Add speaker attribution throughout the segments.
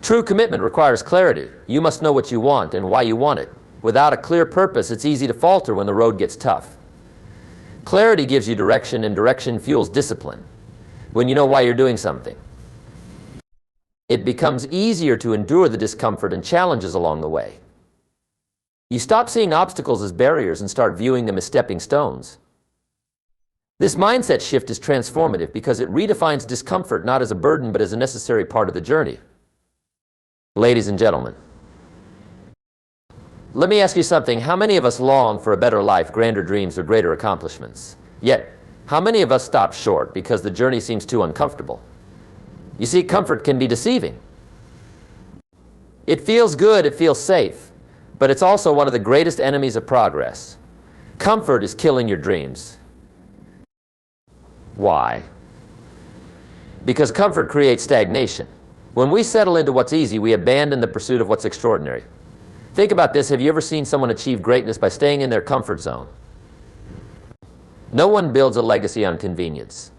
Speaker 1: True commitment requires clarity. You must know what you want and why you want it. Without a clear purpose, it's easy to falter when the road gets tough. Clarity gives you direction, and direction fuels discipline. When you know why you're doing something, it becomes easier to endure the discomfort and challenges along the way. You stop seeing obstacles as barriers and start viewing them as stepping stones. This mindset shift is transformative because it redefines discomfort not as a burden but as a necessary part of the journey. Ladies and gentlemen, let me ask you something. How many of us long for a better life, grander dreams, or greater accomplishments? Yet, how many of us stop short because the journey seems too uncomfortable? You see, comfort can be deceiving. It feels good, it feels safe, but it's also one of the greatest enemies of progress. Comfort is killing your dreams. Why? Because comfort creates stagnation. When we settle into what's easy, we abandon the pursuit of what's extraordinary. Think about this. Have you ever seen someone achieve greatness by staying in their comfort zone? No one builds a legacy on convenience.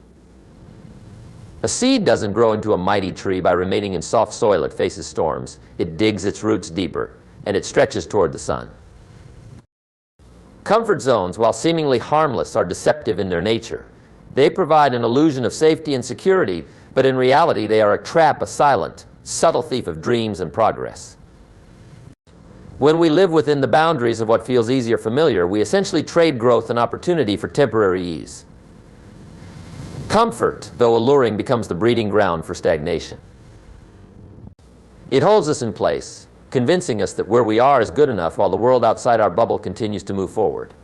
Speaker 1: A seed doesn't grow into a mighty tree by remaining in soft soil it faces storms. It digs its roots deeper, and it stretches toward the sun. Comfort zones, while seemingly harmless, are deceptive in their nature. They provide an illusion of safety and security, but in reality they are a trap, a silent, subtle thief of dreams and progress. When we live within the boundaries of what feels easy or familiar, we essentially trade growth and opportunity for temporary ease. Comfort, though alluring, becomes the breeding ground for stagnation. It holds us in place, convincing us that where we are is good enough while the world outside our bubble continues to move forward.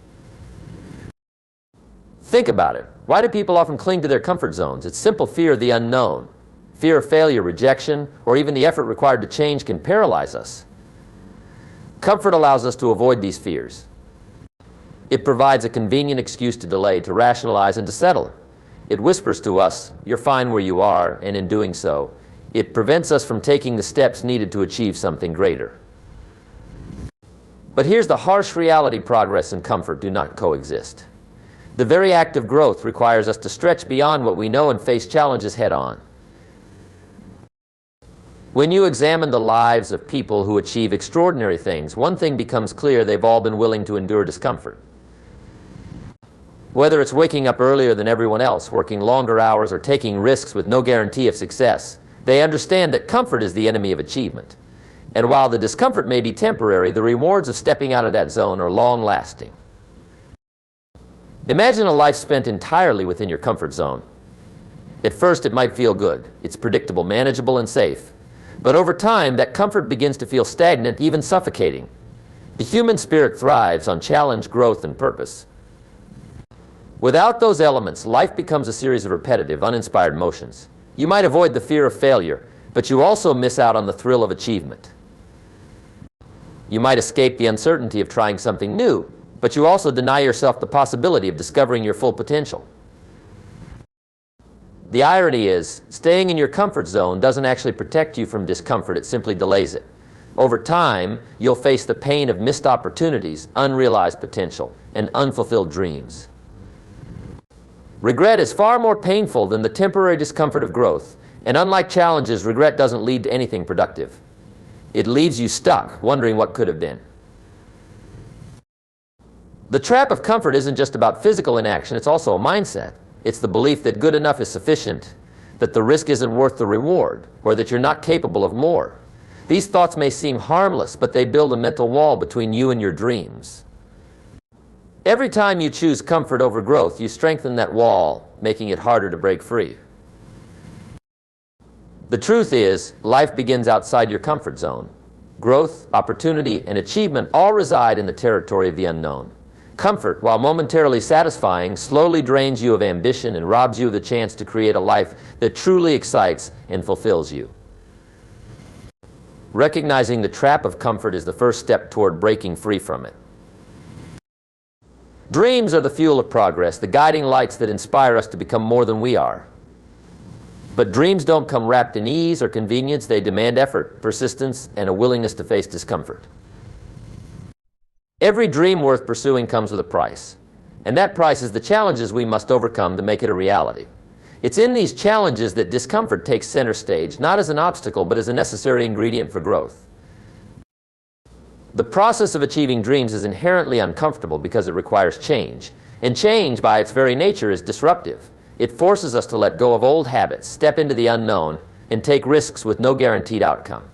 Speaker 1: Think about it. Why do people often cling to their comfort zones? It's simple fear of the unknown. Fear of failure, rejection, or even the effort required to change can paralyze us. Comfort allows us to avoid these fears. It provides a convenient excuse to delay, to rationalize, and to settle. It whispers to us, "You're fine where you are," and in doing so, it prevents us from taking the steps needed to achieve something greater. But here's the harsh reality: progress and comfort do not coexist. The very act of growth requires us to stretch beyond what we know and face challenges head-on. When you examine the lives of people who achieve extraordinary things, one thing becomes clear: they've all been willing to endure discomfort. Whether it's waking up earlier than everyone else, working longer hours, or taking risks with no guarantee of success, they understand that comfort is the enemy of achievement. And while the discomfort may be temporary, the rewards of stepping out of that zone are long-lasting. Imagine a life spent entirely within your comfort zone. At first, it might feel good. It's predictable, manageable, and safe. But over time, that comfort begins to feel stagnant, even suffocating. The human spirit thrives on challenge, growth, and purpose. Without those elements, life becomes a series of repetitive, uninspired motions. You might avoid the fear of failure, but you also miss out on the thrill of achievement. You might escape the uncertainty of trying something new, but you also deny yourself the possibility of discovering your full potential. The irony is, staying in your comfort zone doesn't actually protect you from discomfort, it simply delays it. Over time, you'll face the pain of missed opportunities, unrealized potential, and unfulfilled dreams. Regret is far more painful than the temporary discomfort of growth, and unlike challenges, regret doesn't lead to anything productive. It leaves you stuck, wondering what could have been. The trap of comfort isn't just about physical inaction, it's also a mindset. It's the belief that good enough is sufficient, that the risk isn't worth the reward, or that you're not capable of more. These thoughts may seem harmless, but they build a mental wall between you and your dreams. Every time you choose comfort over growth, you strengthen that wall, making it harder to break free. The truth is, life begins outside your comfort zone. Growth, opportunity, and achievement all reside in the territory of the unknown. Comfort, while momentarily satisfying, slowly drains you of ambition and robs you of the chance to create a life that truly excites and fulfills you. Recognizing the trap of comfort is the first step toward breaking free from it. Dreams are the fuel of progress, the guiding lights that inspire us to become more than we are. But dreams don't come wrapped in ease or convenience. They demand effort, persistence, and a willingness to face discomfort. Every dream worth pursuing comes with a price, and that price is the challenges we must overcome to make it a reality. It's in these challenges that discomfort takes center stage, not as an obstacle, but as a necessary ingredient for growth. The process of achieving dreams is inherently uncomfortable because it requires change. And change, by its very nature, is disruptive. It forces us to let go of old habits, step into the unknown, and take risks with no guaranteed outcome.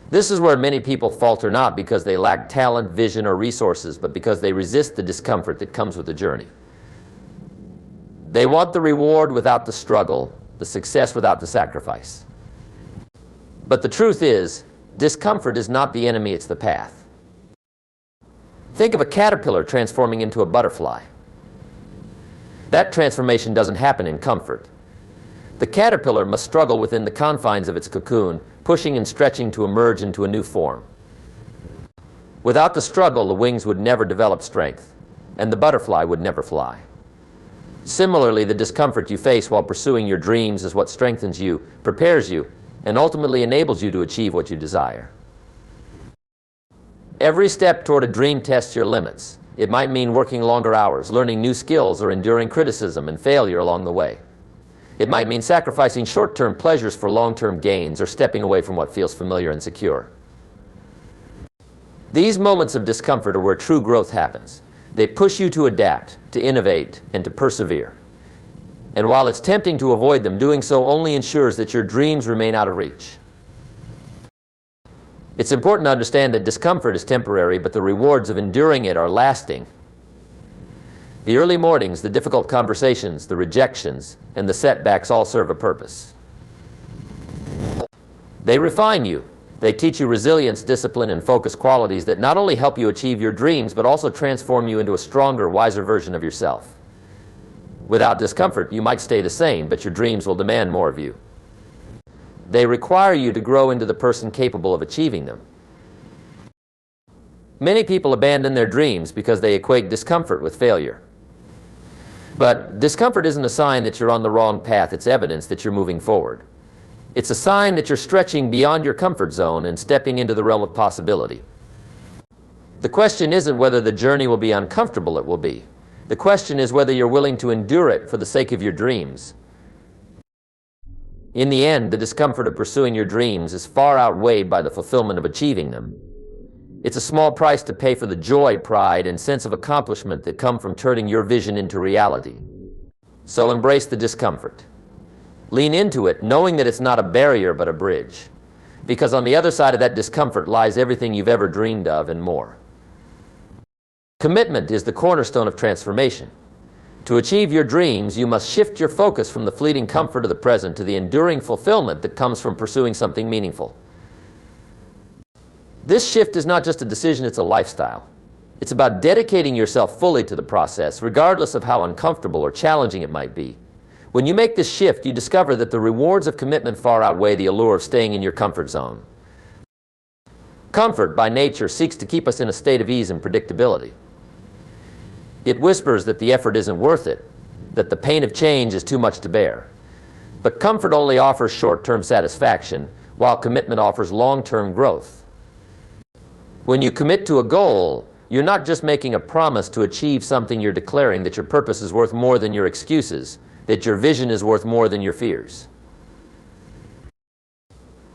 Speaker 1: This is where many people falter, not because they lack talent, vision, or resources, but because they resist the discomfort that comes with the journey. They want the reward without the struggle, the success without the sacrifice. But the truth is, discomfort is not the enemy, it's the path. Think of a caterpillar transforming into a butterfly. That transformation doesn't happen in comfort. The caterpillar must struggle within the confines of its cocoon, pushing and stretching to emerge into a new form. Without the struggle, the wings would never develop strength, and the butterfly would never fly. Similarly, the discomfort you face while pursuing your dreams is what strengthens you, prepares you, and ultimately enables you to achieve what you desire. Every step toward a dream tests your limits. It might mean working longer hours, learning new skills, or enduring criticism and failure along the way. It might mean sacrificing short-term pleasures for long-term gains, or stepping away from what feels familiar and secure. These moments of discomfort are where true growth happens. They push you to adapt, to innovate, and to persevere. And while it's tempting to avoid them, doing so only ensures that your dreams remain out of reach. It's important to understand that discomfort is temporary, but the rewards of enduring it are lasting. The early mornings, the difficult conversations, the rejections, and the setbacks all serve a purpose. They refine you. They teach you resilience, discipline, and focus qualities that not only help you achieve your dreams, but also transform you into a stronger, wiser version of yourself. Without discomfort, you might stay the same, but your dreams will demand more of you. They require you to grow into the person capable of achieving them. Many people abandon their dreams because they equate discomfort with failure. But discomfort isn't a sign that you're on the wrong path, it's evidence that you're moving forward. It's a sign that you're stretching beyond your comfort zone and stepping into the realm of possibility. The question isn't whether the journey will be uncomfortable, it will be. The question is whether you're willing to endure it for the sake of your dreams. In the end, the discomfort of pursuing your dreams is far outweighed by the fulfillment of achieving them. It's a small price to pay for the joy, pride, and sense of accomplishment that come from turning your vision into reality. So embrace the discomfort. Lean into it, knowing that it's not a barrier but a bridge. Because on the other side of that discomfort lies everything you've ever dreamed of and more. Commitment is the cornerstone of transformation. To achieve your dreams, you must shift your focus from the fleeting comfort of the present to the enduring fulfillment that comes from pursuing something meaningful. This shift is not just a decision, it's a lifestyle. It's about dedicating yourself fully to the process, regardless of how uncomfortable or challenging it might be. When you make this shift, you discover that the rewards of commitment far outweigh the allure of staying in your comfort zone. Comfort, by nature, seeks to keep us in a state of ease and predictability. It whispers that the effort isn't worth it, that the pain of change is too much to bear. But comfort only offers short-term satisfaction, while commitment offers long-term growth. When you commit to a goal, you're not just making a promise to achieve something, you're declaring that your purpose is worth more than your excuses, that your vision is worth more than your fears.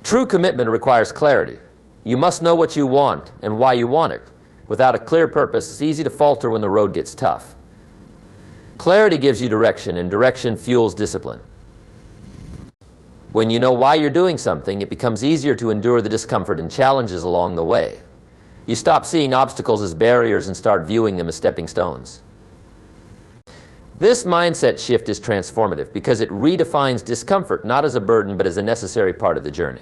Speaker 1: True commitment requires clarity. You must know what you want and why you want it. Without a clear purpose, it's easy to falter when the road gets tough. Clarity gives you direction, and direction fuels discipline. When you know why you're doing something, it becomes easier to endure the discomfort and challenges along the way. You stop seeing obstacles as barriers and start viewing them as stepping stones. This mindset shift is transformative because it redefines discomfort not as a burden but as a necessary part of the journey.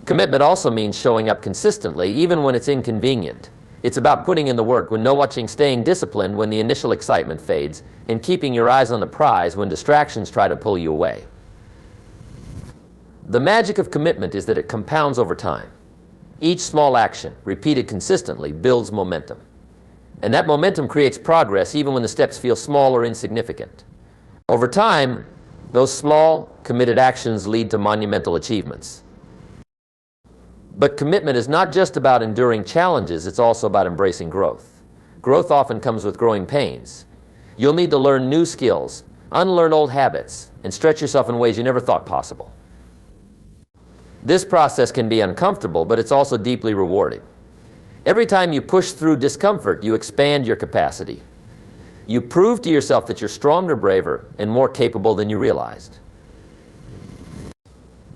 Speaker 1: Commitment also means showing up consistently, even when it's inconvenient. It's about putting in the work when no watching, staying disciplined when the initial excitement fades, and keeping your eyes on the prize when distractions try to pull you away. The magic of commitment is that it compounds over time. Each small action, repeated consistently, builds momentum. And that momentum creates progress even when the steps feel small or insignificant. Over time, those small, committed actions lead to monumental achievements. But commitment is not just about enduring challenges, it's also about embracing growth. Growth often comes with growing pains. You'll need to learn new skills, unlearn old habits, and stretch yourself in ways you never thought possible. This process can be uncomfortable, but it's also deeply rewarding. Every time you push through discomfort, you expand your capacity. You prove to yourself that you're stronger, braver, and more capable than you realized.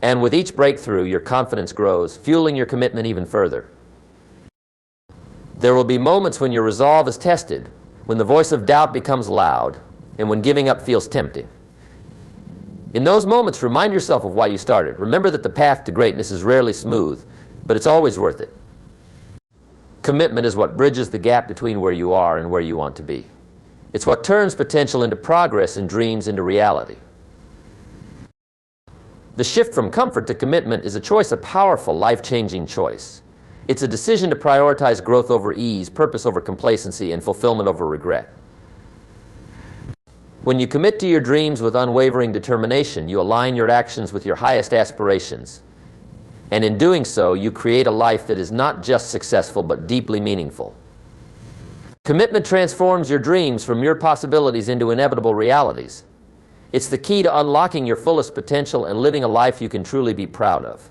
Speaker 1: And with each breakthrough, your confidence grows, fueling your commitment even further. There will be moments when your resolve is tested, when the voice of doubt becomes loud, and when giving up feels tempting. In those moments, remind yourself of why you started. Remember that the path to greatness is rarely smooth, but it's always worth it. Commitment is what bridges the gap between where you are and where you want to be. It's what turns potential into progress and dreams into reality. The shift from comfort to commitment is a choice, a powerful, life-changing choice. It's a decision to prioritize growth over ease, purpose over complacency, and fulfillment over regret. When you commit to your dreams with unwavering determination, you align your actions with your highest aspirations. And in doing so, you create a life that is not just successful, but deeply meaningful. Commitment transforms your dreams from mere possibilities into inevitable realities. It's the key to unlocking your fullest potential and living a life you can truly be proud of.